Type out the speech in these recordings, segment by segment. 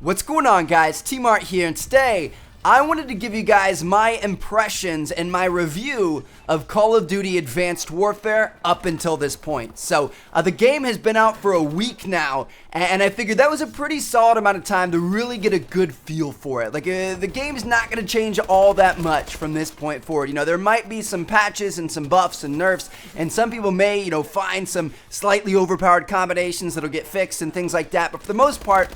What's going on, guys? T-Mart here, and today I wanted to give you guys my impressions and my review of Call of Duty Advanced Warfare up until this point. So the game has been out for a week now, and I figured that was a pretty solid amount of time to really get a good feel for it. Like, the game's not going to change all that much from this point forward. You know, there might be some patches and some buffs and nerfs, and some people may, you know, find some slightly overpowered combinations that'll get fixed and things like that, but for the most part,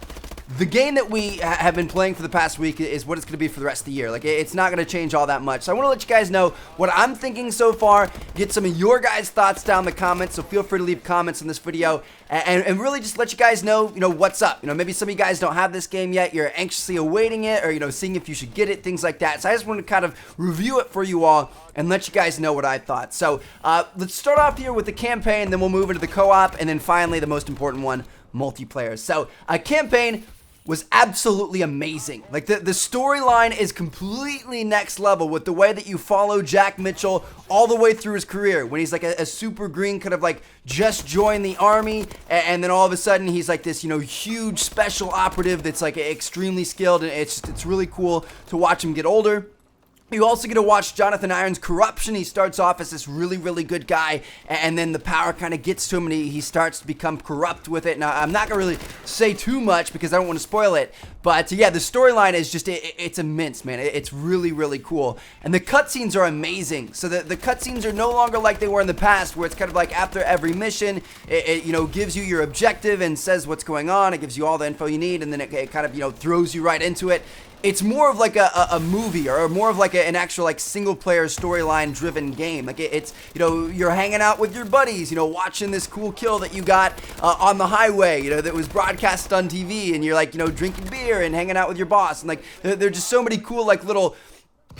the game that we have been playing for the past week is what it's going to be for the rest of the year. Like, it's not going to change all that much. So I want to let you guys know what I'm thinking so far, get some of your guys' thoughts down in the comments, so feel free to leave comments in this video, and really just let you guys know, what's up. Maybe some of you guys don't have this game yet, you're anxiously awaiting it, or, seeing if you should get it, things like that. So I just want to kind of review it for you all and let you guys know what I thought. So let's start off here with the campaign, then we'll move into the co-op, and then finally the most important one, multiplayer. So a campaign was absolutely amazing. Like, the storyline is completely next level with the way that you follow Jack Mitchell all the way through his career, when he's like a super green, kind of like just joined the army, and then all of a sudden he's like this, huge special operative that's like extremely skilled, and it's really cool to watch him get older. You also get to watch Jonathan Irons' corruption. He starts off as this really, really good guy, and then the power kind of gets to him, and he starts to become corrupt with it. Now, I'm not going to really say too much because I don't want to spoil it, but yeah, the storyline is just, it's immense, man. It's really, really cool. And the cutscenes are amazing. So the cutscenes are no longer like they were in the past, where it's kind of like after every mission, it gives you your objective and says what's going on. It gives you all the info you need, and then it kind of, throws you right into it. It's more of like a movie, or more of like an actual like single player storyline driven game. Like, it's, you're hanging out with your buddies, watching this cool kill that you got on the highway, that was broadcast on TV, and you're like, drinking beer and hanging out with your boss, and like there are just so many cool like little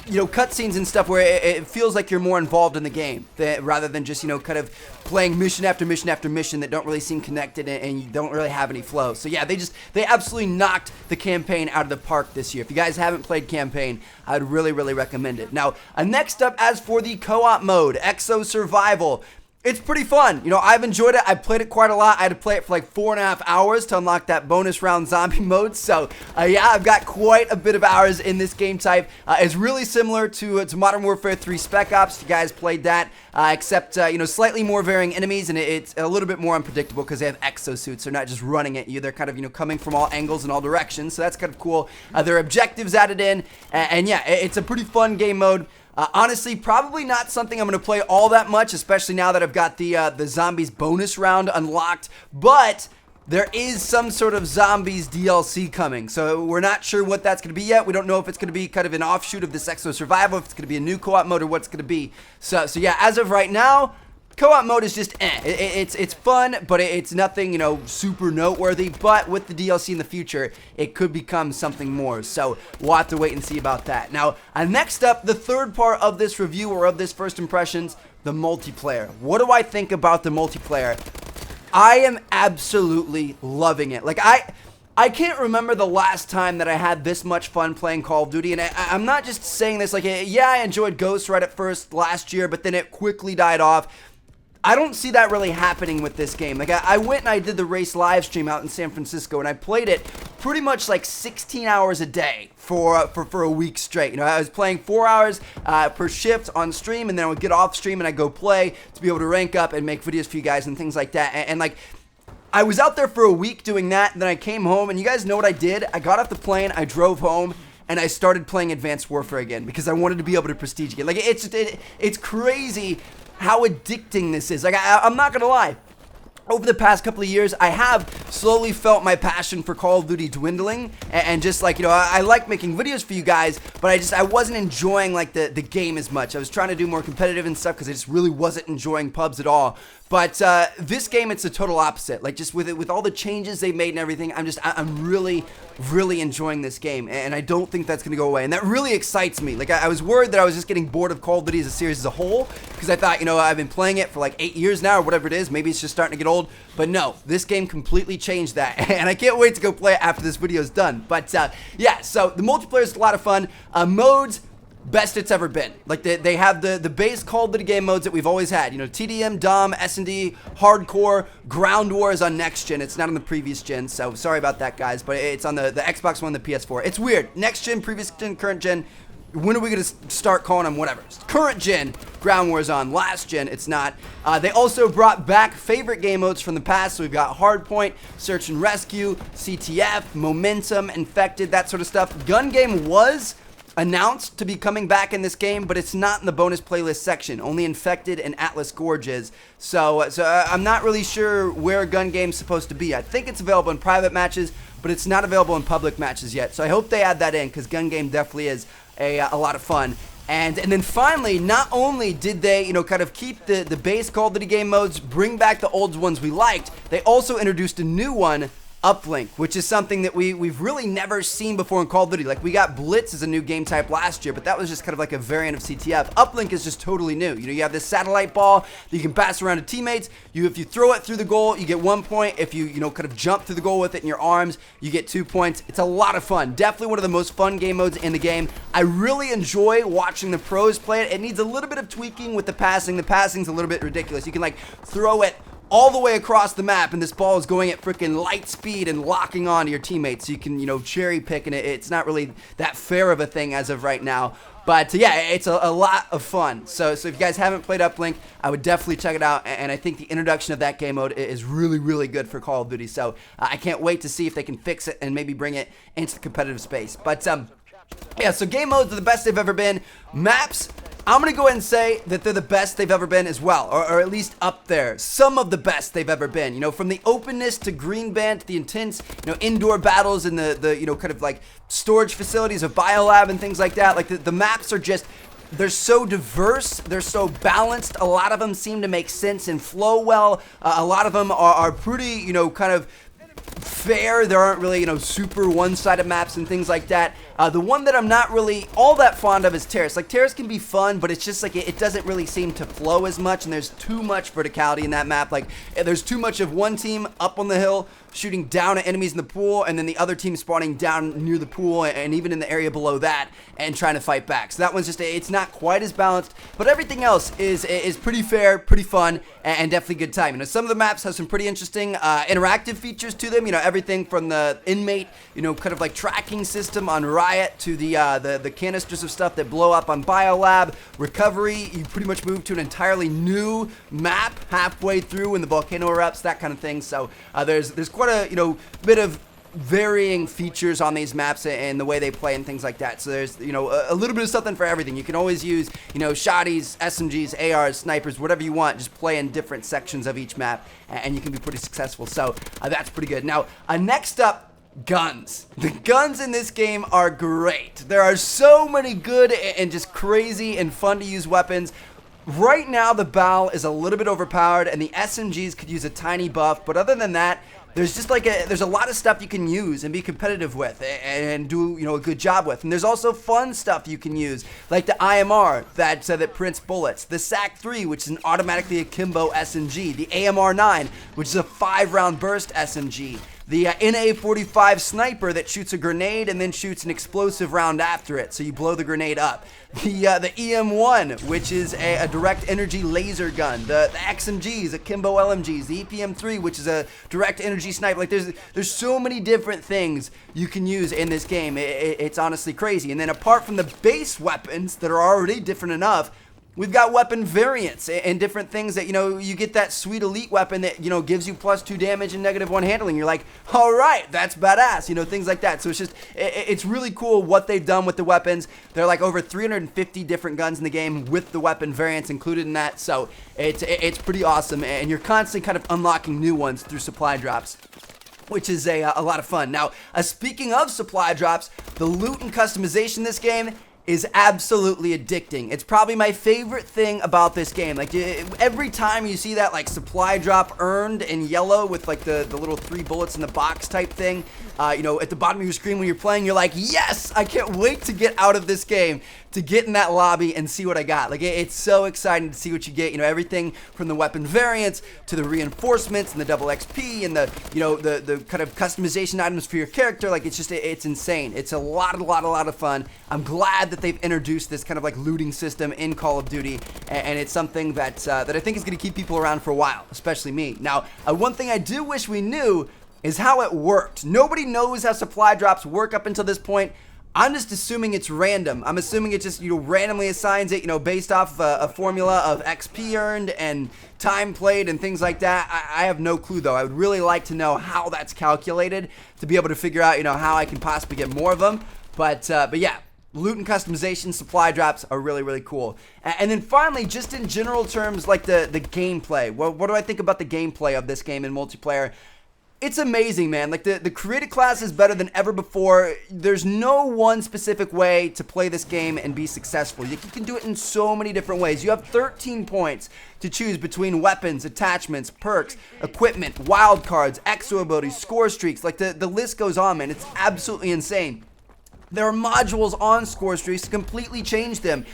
cutscenes and stuff where it feels like you're more involved in the game rather than just, kind of playing mission after mission after mission that don't really seem connected and you don't really have any flow. So yeah, they absolutely knocked the campaign out of the park this year. If you guys haven't played campaign, I'd really, really recommend it. Now, next up, as for the co-op mode, Exo Survival, it's pretty fun. I've enjoyed it. I played it quite a lot. I had to play it for like 4.5 hours to unlock that bonus round zombie mode. So, yeah, I've got quite a bit of hours in this game type. It's really similar to Modern Warfare 3 Spec Ops. If you guys played that, except, slightly more varying enemies, and it's a little bit more unpredictable because they have exosuits. They're not just running at you. They're kind of, coming from all angles and all directions. So that's kind of cool. There are objectives added in, and yeah, it's a pretty fun game mode. Honestly, probably not something I'm going to play all that much, especially now that I've got the zombies bonus round unlocked, but there is some sort of zombies DLC coming, so we're not sure what that's going to be yet. We don't know if it's going to be kind of an offshoot of this Exo Survival, if it's going to be a new co-op mode, or what it's going to be. So yeah, as of right now, co-op mode is just it's fun, but it's nothing, super noteworthy. But with the DLC in the future, it could become something more. So we'll have to wait and see about that. Now, next up, the third part of this review, or of this first impressions, the multiplayer. What do I think about the multiplayer? I am absolutely loving it. Like, I can't remember the last time that I had this much fun playing Call of Duty, and I'm not just saying this like, yeah, I enjoyed Ghost right at first last year, but then it quickly died off. I don't see that really happening with this game. Like, I went and I did the race live stream out in San Francisco, and I played it pretty much like 16 hours a day for a week straight. I was playing 4 hours per shift on stream, and then I would get off stream and I'd go play to be able to rank up and make videos for you guys and things like that. And like, I was out there for a week doing that, and then I came home, and you guys know what I did? I got off the plane, I drove home, and I started playing Advanced Warfare again because I wanted to be able to prestige again. Like, it's crazy how addicting this is. Like, I'm not gonna lie, over the past couple of years, I have slowly felt my passion for Call of Duty dwindling, and just like, I like making videos for you guys, but I wasn't enjoying like the game as much. I was trying to do more competitive and stuff because I just really wasn't enjoying pubs at all. But this game, it's the total opposite. Like, just with all the changes they made and everything, I'm really, really enjoying this game, and I don't think that's gonna go away, and that really excites me. Like, I was worried that I was just getting bored of Call of Duty as a series as a whole, because I thought, I've been playing it for like 8 years now, or whatever it is. Maybe it's just starting to get old, but no, this game completely changed that, and I can't wait to go play it after this video is done. But yeah, so the multiplayer is a lot of fun. Modes, best it's ever been. Like they have the base Call of Duty game modes that we've always had. You know, TDM, DOM, S&D, Hardcore, Ground War is on next gen. It's not on the previous gen, so sorry about that, guys. But it's on the Xbox One, the PS4. It's weird. Next gen, previous gen, current gen. When are we going to start calling them whatever? Current gen, Ground War's on. Last gen, it's not. They also brought back favorite game modes from the past. So we've got Hardpoint, Search and Rescue, CTF, Momentum, Infected, that sort of stuff. Gun Game was announced to be coming back in this game, but it's not in the bonus playlist section. Only Infected and Atlas Gorge is. So I'm not really sure where Gun Game's supposed to be. I think it's available in private matches, but it's not available in public matches yet. So I hope they add that in, because Gun Game definitely is a lot of fun. And then finally, not only did they, kind of keep the base Call of Duty game modes, bring back the old ones we liked, they also introduced a new one, Uplink, which is something that we've really never seen before in Call of Duty. Like, we got Blitz as a new game type last year, but that was just kind of like a variant of CTF. Uplink is just totally new. You have this satellite ball that you can pass around to teammates. If you throw it through the goal, you get 1 point. If you, kind of jump through the goal with it in your arms, you get 2 points. It's a lot of fun. Definitely one of the most fun game modes in the game. I really enjoy watching the pros play it. It needs a little bit of tweaking with the passing. The passing's a little bit ridiculous. You can, like, throw it all the way across the map, and this ball is going at freaking light speed and locking on to your teammates, so you can, cherry pick, and it's not really that fair of a thing as of right now. But yeah, it's a lot of fun. So if you guys haven't played Uplink, I would definitely check it out, and I think the introduction of that game mode is really, really good for Call of Duty. So I can't wait to see if they can fix it and maybe bring it into the competitive space. But yeah, so game modes are the best they've ever been. Maps, I'm going to go ahead and say that they're the best they've ever been as well, or at least up there. Some of the best they've ever been. From the openness to green band to the intense, indoor battles and the kind of like storage facilities of Biolab and things like that. Like the maps are just, they're so diverse, they're so balanced. A lot of them seem to make sense and flow well. A lot of them are pretty, kind of fair. There aren't really, super one-sided maps and things like that. The one that I'm not really all that fond of is Terrace. Like, Terrace can be fun, but it's just like it doesn't really seem to flow as much, and there's too much verticality in that map. Like, there's too much of one team up on the hill shooting down at enemies in the pool, and then the other team spawning down near the pool and even in the area below that and trying to fight back. So that one's just, it's not quite as balanced, but everything else is pretty fair, pretty fun, and definitely good time. Some of the maps have some pretty interesting interactive features to them. Everything from the inmate, kind of like tracking system on Riot to the canisters of stuff that blow up on Biolab. Recovery, you pretty much move to an entirely new map halfway through when the volcano erupts, that kind of thing. So there's quite a bit of varying features on these maps and the way they play and things like that. So there's a little bit of something for everything. You can always use shotties, SMGs, ARs, snipers, whatever you want. Just play in different sections of each map, and you can be pretty successful. So that's pretty good. Now next up, guns. The guns in this game are great. There are so many good and just crazy and fun to use weapons. Right now the BAL is a little bit overpowered, and the SMGs could use a tiny buff, but other than that, there's just like there's a lot of stuff you can use and be competitive with and do a good job with. And there's also fun stuff you can use, like the IMR that prints bullets, the SAC-3, which is an automatically akimbo SMG, the AMR-9, which is a 5-round burst SMG, the NA-45 sniper that shoots a grenade and then shoots an explosive round after it, so you blow the grenade up. The EM-1, which is a direct energy laser gun. The XMGs, akimbo LMGs. The EPM-3, which is a direct energy sniper. Like, there's so many different things you can use in this game. It's honestly crazy. And then apart from the base weapons that are already different enough, we've got weapon variants and different things that, you get that sweet elite weapon that, gives you +2 damage and -1 handling. You're like, all right, that's badass, things like that. So it's really cool what they've done with the weapons. There are like over 350 different guns in the game with the weapon variants included in that. So it's pretty awesome. And you're constantly kind of unlocking new ones through supply drops, which is a lot of fun. Now, speaking of supply drops, the loot and customization in this game is absolutely addicting. It's probably my favorite thing about this game. Like, every time you see that like supply drop earned in yellow with like the little 3 bullets in the box type thing, at the bottom of your screen when you're playing, you're like, yes, I can't wait to get out of this game, to get in that lobby and see what I got. Like, it's so exciting to see what you get. Everything from the weapon variants to the reinforcements and the double XP and the kind of customization items for your character. Like, it's insane. It's a lot of fun. I'm glad that they've introduced this kind of like looting system in Call of Duty, and it's something that I think is going to keep people around for a while, especially me. Now, one thing I do wish we knew is how it worked. Nobody knows how supply drops work up until this point. I'm just assuming it's random. I'm assuming it just, randomly assigns it, based off a formula of XP earned and time played and things like that. I have no clue, though. I would really like to know how that's calculated to be able to figure out, how I can possibly get more of them. But yeah, loot and customization, supply drops are really, really cool. And then finally, just in general terms, like the gameplay. What do I think about the gameplay of this game in multiplayer? It's amazing, man. Like, the created class is better than ever before. There's no one specific way to play this game and be successful. You can do it in so many different ways. You have 13 points to choose between weapons, attachments, perks, equipment, wild cards, exo abilities, score streaks. Like, the list goes on, man. It's absolutely insane. There are modules on score streaks to completely change them.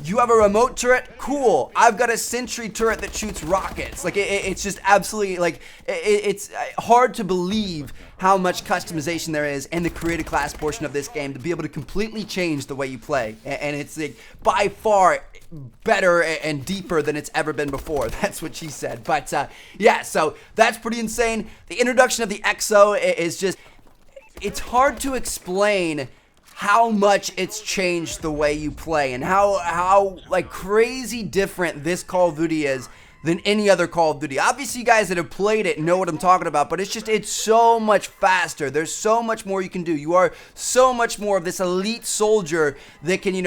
You have a remote turret? Cool. I've got a sentry turret that shoots rockets. Like, it's just absolutely, like, it's hard to believe how much customization there is in the created class portion of this game to be able to completely change the way you play. And it's, like, by far better and deeper than it's ever been before. That's what she said. But, yeah, so that's pretty insane. The introduction of the EXO is just, it's hard to explain how much it's changed the way you play and how like crazy different this Call of Duty is than any other Call of Duty. Obviously, you guys that have played it know what I'm talking about, but it's so much faster. There's so much more you can do. You are so much more of this elite soldier that can,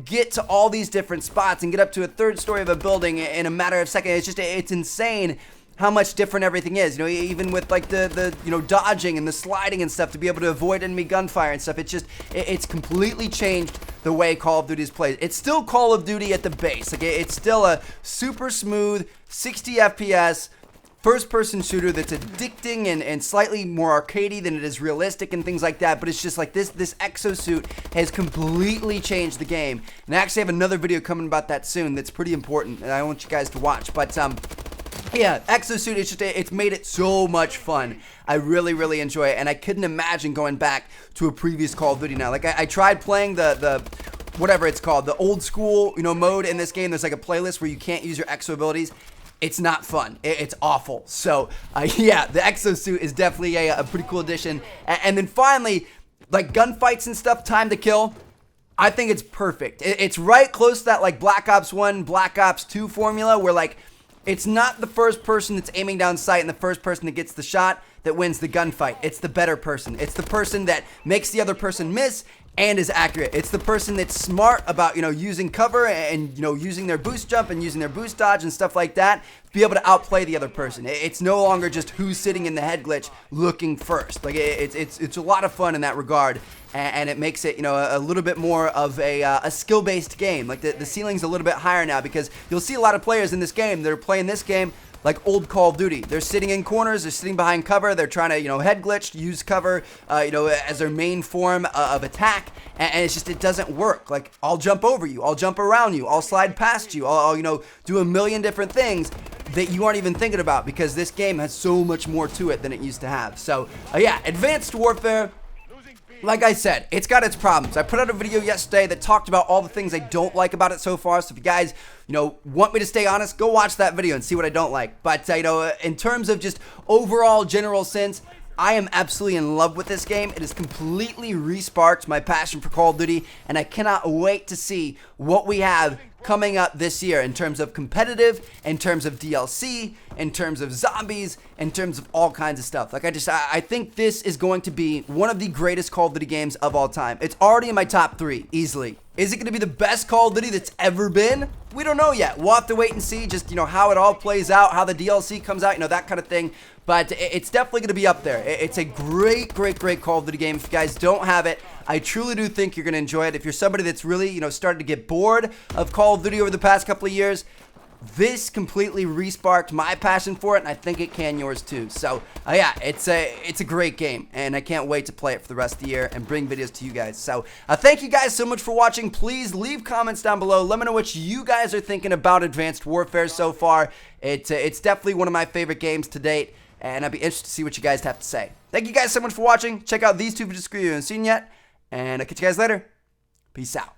get to all these different spots and get up to a third story of a building in a matter of seconds. It's insane how much different everything is, even with like the dodging and the sliding and stuff to be able to avoid enemy gunfire and stuff. It's completely changed the way Call of Duty is played. It's still Call of Duty at the base. Like, it's still a super smooth 60 FPS first-person shooter that's addicting and slightly more arcadey than it is realistic and things like that. But it's just like this exosuit has completely changed the game. And I actually have another video coming about that soon that's pretty important, and I want you guys to watch. But yeah, exosuit, it's made it so much fun. I really, really enjoy it, and I couldn't imagine going back to a previous Call of Duty now. Like, I tried playing the whatever it's called, the old school, mode in this game. There's like a playlist where you can't use your exo abilities. It's not fun. It's awful. So, yeah, the exosuit is definitely a pretty cool addition. And then finally, like gunfights and stuff, time to kill. I think it's perfect. It's right close to that like Black Ops 1, Black Ops 2 formula where like it's not the first person that's aiming down sight and the first person that gets the shot that wins the gunfight. It's the better person. It's the person that makes the other person miss and is accurate. It's the person that's smart about, using cover and, using their boost jump and using their boost dodge and stuff like that to be able to outplay the other person. It's no longer just who's sitting in the head glitch looking first. Like, it's a lot of fun in that regard, and it makes it, a little bit more of a skill-based game. Like, the ceiling's a little bit higher now because you'll see a lot of players in this game that are playing this game like old Call of Duty. They're sitting in corners, they're sitting behind cover, they're trying to, head glitch, use cover, as their main form of attack, and it's just, it doesn't work. Like, I'll jump over you, I'll jump around you, I'll slide past you, I'll do a million different things that you aren't even thinking about because this game has so much more to it than it used to have. So, yeah, Advanced Warfare, like I said, it's got its problems. I put out a video yesterday that talked about all the things I don't like about it so far. So if you guys, want me to stay honest, go watch that video and see what I don't like. But, in terms of just overall general sense, I am absolutely in love with this game. It has completely re-sparked my passion for Call of Duty, and I cannot wait to see what we have coming up this year in terms of competitive, in terms of DLC, in terms of zombies, in terms of all kinds of stuff. Like, I think this is going to be one of the greatest Call of Duty games of all time. It's already in my top 3, easily. Is it going to be the best Call of Duty that's ever been? We don't know yet. We'll have to wait and see just, how it all plays out, how the DLC comes out, that kind of thing. But it's definitely going to be up there. It's a great, great, great Call of Duty game. If you guys don't have it, I truly do think you're going to enjoy it. If you're somebody that's really, started to get bored of Call of Duty over the past couple of years, this completely re-sparked my passion for it, and I think it can yours too. So, yeah, it's a great game, and I can't wait to play it for the rest of the year and bring videos to you guys. So, thank you guys so much for watching. Please leave comments down below. Let me know what you guys are thinking about Advanced Warfare so far. It's definitely one of my favorite games to date, and I'd be interested to see what you guys have to say. Thank you guys so much for watching. Check out these two videos if you haven't seen yet, and I'll catch you guys later. Peace out.